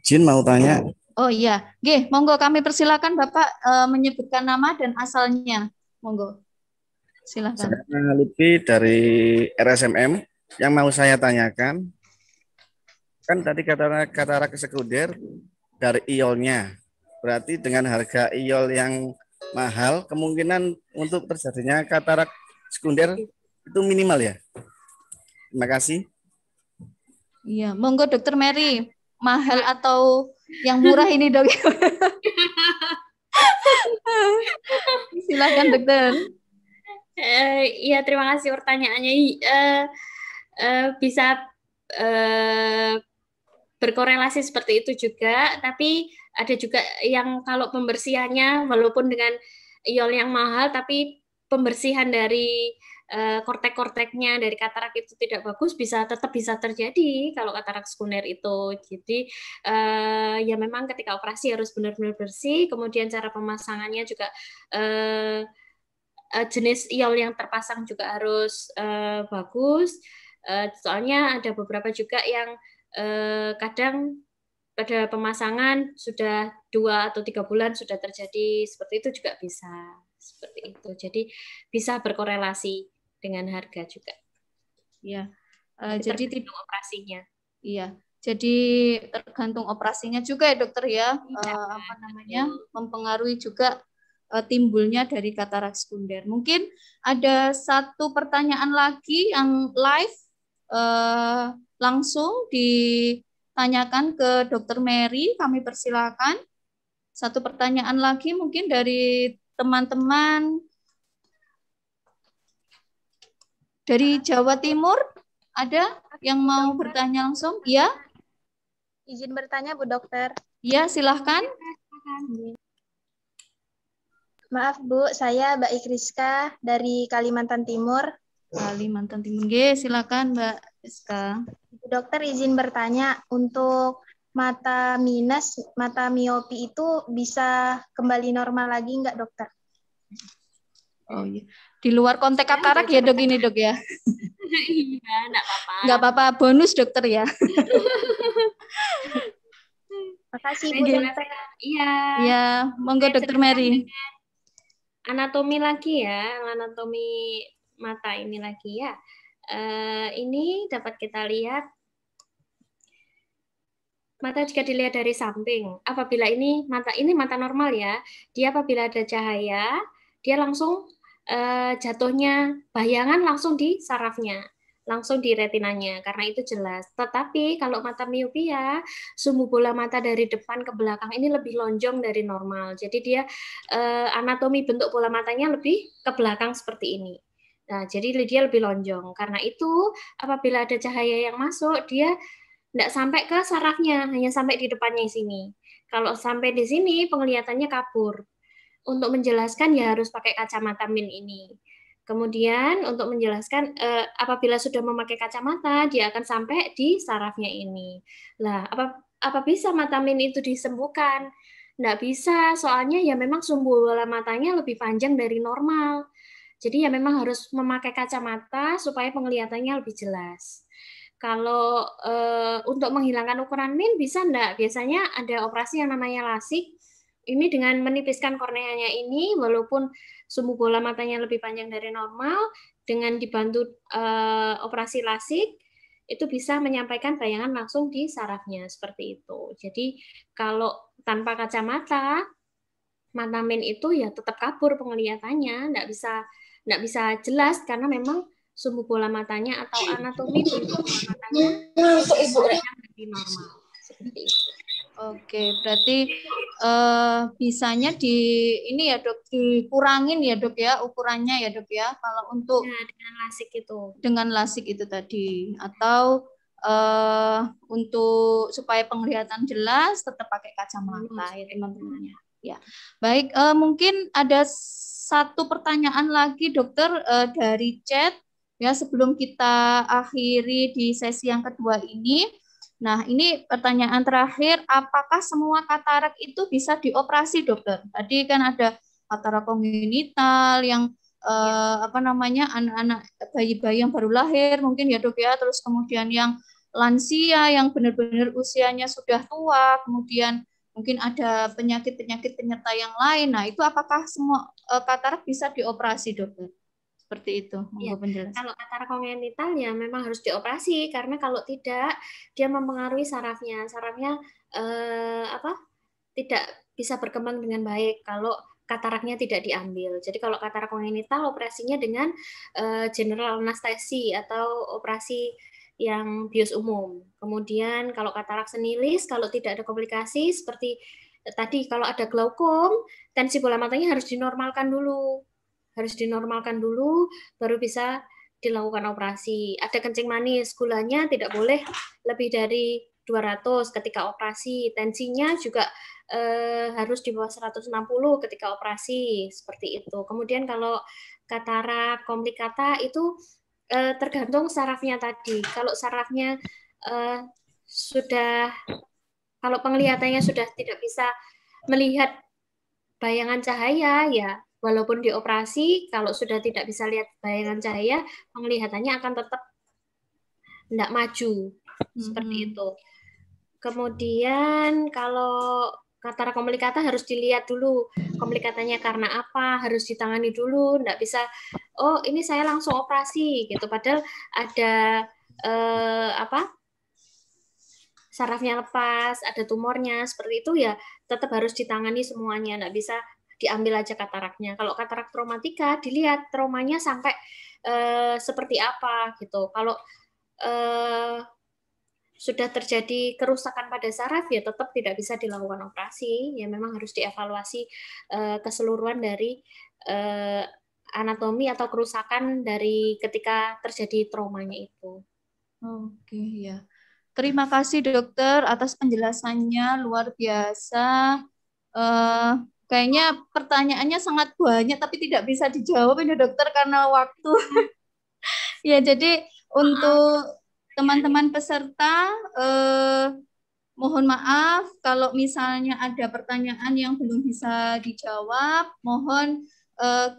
Jin mau tanya. Oh iya, G, monggo kami persilahkan Bapak menyebutkan nama dan asalnya. Monggo, silakan. Saya Lutfi dari RSMM. Yang mau saya tanyakan, kan tadi katarak sekunder dari iolnya, berarti dengan harga iol yang mahal, kemungkinan untuk terjadinya katarak sekunder itu minimal ya. Terima kasih. Iya, monggo Dokter Mary, mahal atau yang murah ini dok? Silakan dokter. Iya, terima kasih pertanyaannya. Bisa berkorelasi seperti itu juga, tapi ada juga yang kalau pembersihannya walaupun dengan iol yang mahal, tapi pembersihan dari kortek-korteknya dari katarak itu tidak bagus, tetap bisa terjadi kalau katarak sekunder itu. Jadi ya memang ketika operasi harus benar-benar bersih, kemudian cara pemasangannya juga jenis iol yang terpasang juga harus bagus. Soalnya ada beberapa juga yang kadang pada pemasangan sudah 2 atau 3 bulan sudah terjadi seperti itu juga bisa seperti itu. Jadi bisa berkorelasi dengan harga juga. Ya, jadi tergantung operasinya. Iya, jadi tergantung operasinya juga ya dokter ya. Apa namanya mempengaruhi juga timbulnya dari katarak sekunder. Mungkin ada satu pertanyaan lagi yang live. Langsung ditanyakan ke Dr. Mary, kami persilakan. Satu pertanyaan lagi mungkin dari teman-teman dari Jawa Timur, ada yang mau bertanya langsung? Ya? Izin bertanya Bu Dokter. Ya, silahkan. Maaf Bu, saya Mbak Ikriska dari Kalimantan Timur. Kalimantan Timur, silakan Mbak Iska. Dokter izin bertanya, untuk mata minus, mata miopi itu bisa kembali normal lagi nggak dokter? Oh iya, di luar konteks katarak ya dok ini dok ya? Iya, nggak apa-apa. Nggak apa-apa, bonus dokter ya. Makasih Bu Dokter. Iya. Iya, monggo Dokter Mary. Anatomi lagi ya, anatomi mata ini lagi ya. Ini dapat kita lihat mata jika dilihat dari samping. Apabila ini mata normal ya, dia apabila ada cahaya, dia langsung jatuhnya bayangan langsung di sarafnya, langsung di retinanya, karena itu jelas. Tetapi kalau mata miopia, sumbu bola mata dari depan ke belakang ini lebih lonjong dari normal. Jadi dia anatomi bentuk bola matanya lebih ke belakang seperti ini. Nah, jadi dia lebih lonjong. Karena itu, apabila ada cahaya yang masuk, dia tidak sampai ke sarafnya, hanya sampai di depannya sini. Kalau sampai di sini, penglihatannya kabur. Untuk menjelaskan, ya harus pakai kacamata min ini. Kemudian, untuk menjelaskan, apabila sudah memakai kacamata, dia akan sampai di sarafnya ini. Lah, apa bisa mata min itu disembuhkan? Tidak bisa, soalnya ya memang sumbu bola matanya lebih panjang dari normal. Jadi ya memang harus memakai kacamata supaya penglihatannya lebih jelas. Kalau untuk menghilangkan ukuran min bisa enggak? Biasanya ada operasi yang namanya lasik. ini dengan menipiskan korneanya ini, walaupun sumbu bola matanya lebih panjang dari normal, dengan dibantu operasi lasik, itu bisa menyampaikan bayangan langsung di sarafnya, seperti itu. Jadi kalau tanpa kacamata, mata min itu ya tetap kabur penglihatannya, nggak bisa jelas karena memang sumbu bola matanya atau anatomi bentuk bola matanya lebih normal, seperti itu. Oke, berarti bisanya ini ya dok, dikurangin ya dok ya ukurannya ya dok ya. Kalau untuk dengan lasik itu. Dengan lasik itu tadi, atau untuk supaya penglihatan jelas tetap pakai kacamata ya teman-teman ya. Ya, baik. Mungkin ada satu pertanyaan lagi dokter dari chat ya sebelum kita akhiri di sesi yang kedua ini. Nah, ini pertanyaan terakhir, apakah semua katarak itu bisa dioperasi, dokter? Tadi kan ada katarak kongenital yang anak-anak bayi-bayi yang baru lahir mungkin ya dok ya, terus kemudian yang lansia yang benar-benar usianya sudah tua, kemudian mungkin ada penyakit-penyakit penyerta yang lain. Nah, itu apakah semua katarak bisa dioperasi, dokter? Seperti itu. Ya, kalau katarak kongenital ya memang harus dioperasi karena kalau tidak dia mempengaruhi sarafnya. Sarafnya tidak bisa berkembang dengan baik kalau kataraknya tidak diambil. Jadi kalau katarak kongenital operasinya dengan general anestesi atau operasi yang bius umum. Kemudian kalau katarak senilis kalau tidak ada komplikasi seperti tadi kalau ada glaukom, tensi bola matanya harus dinormalkan dulu. Baru bisa dilakukan operasi. Ada kencing manis, gulanya tidak boleh lebih dari 200 ketika operasi. Tensinya juga harus di bawah 160 ketika operasi, seperti itu. Kemudian kalau katarak komplikata itu tergantung sarafnya tadi. Kalau sarafnya kalau penglihatannya sudah tidak bisa melihat bayangan cahaya, ya walaupun dioperasi, kalau sudah tidak bisa lihat bayangan cahaya, penglihatannya akan tetap tidak maju, seperti itu. Kemudian kalau katarak komplikata harus dilihat dulu, komplikatanya karena apa, harus ditangani dulu, tidak bisa, oh ini saya langsung operasi, gitu. Padahal ada sarafnya lepas, ada tumornya, seperti itu ya tetap harus ditangani semuanya, tidak bisa diambil aja kataraknya. Kalau katarak traumatika dilihat traumanya sampai seperti apa gitu. Kalau sudah terjadi kerusakan pada saraf ya tetap tidak bisa dilakukan operasi. Ya memang harus dievaluasi keseluruhan dari anatomi atau kerusakan dari ketika terjadi traumanya itu. Oke ya. Terima kasih dokter atas penjelasannya luar biasa. Kayaknya pertanyaannya sangat banyak tapi tidak bisa dijawab ini dokter karena waktu. Ya, jadi untuk teman-teman peserta mohon maaf kalau misalnya ada pertanyaan yang belum bisa dijawab, mohon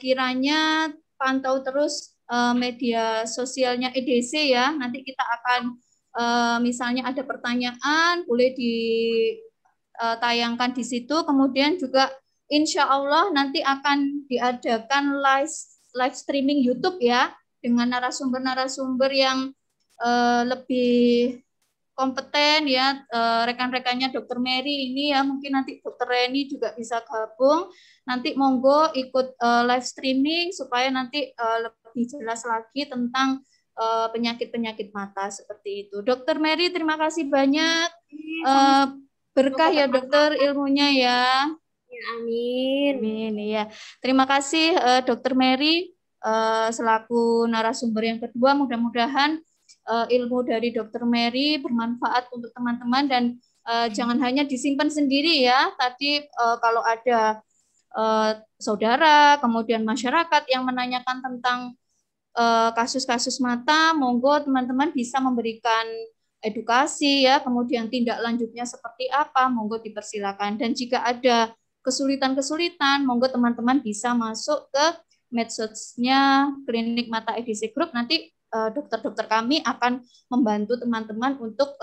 kiranya pantau terus media sosialnya EDC ya. Nanti kita akan misalnya ada pertanyaan boleh ditayangkan di situ, kemudian juga insya Allah nanti akan diadakan live streaming YouTube ya, dengan narasumber-narasumber yang lebih kompeten ya, rekan-rekannya Dr. Mary ini ya, mungkin nanti Dr. Reni juga bisa gabung, nanti monggo ikut live streaming supaya nanti lebih jelas lagi tentang penyakit-penyakit mata seperti itu. Dr. Mary terima kasih banyak, berkah ya dokter ilmunya ya. Amin. Amin ya. Terima kasih Dr. Mary selaku narasumber yang kedua. Mudah-mudahan ilmu dari Dr. Mary bermanfaat untuk teman-teman dan jangan hanya disimpan sendiri ya. Tadi kalau ada saudara kemudian masyarakat yang menanyakan tentang kasus-kasus mata, monggo teman-teman bisa memberikan edukasi ya. Kemudian tindak lanjutnya seperti apa, monggo dipersilakan. Dan jika ada kesulitan-kesulitan, monggo teman-teman bisa masuk ke medsosnya Klinik Mata EDC Group. Nanti dokter-dokter kami akan membantu teman-teman untuk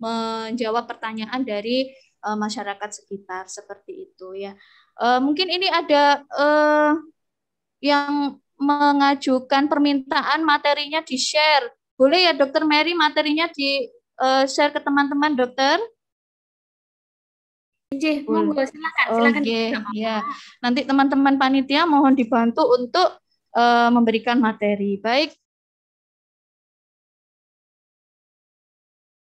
menjawab pertanyaan dari masyarakat sekitar seperti itu ya. Mungkin ini ada yang mengajukan permintaan materinya di-share. Boleh ya Dokter Mary materinya di-share ke teman-teman dokter? Monggo, silakan. Oke, ya. Nanti teman-teman panitia mohon dibantu untuk memberikan materi. Baik,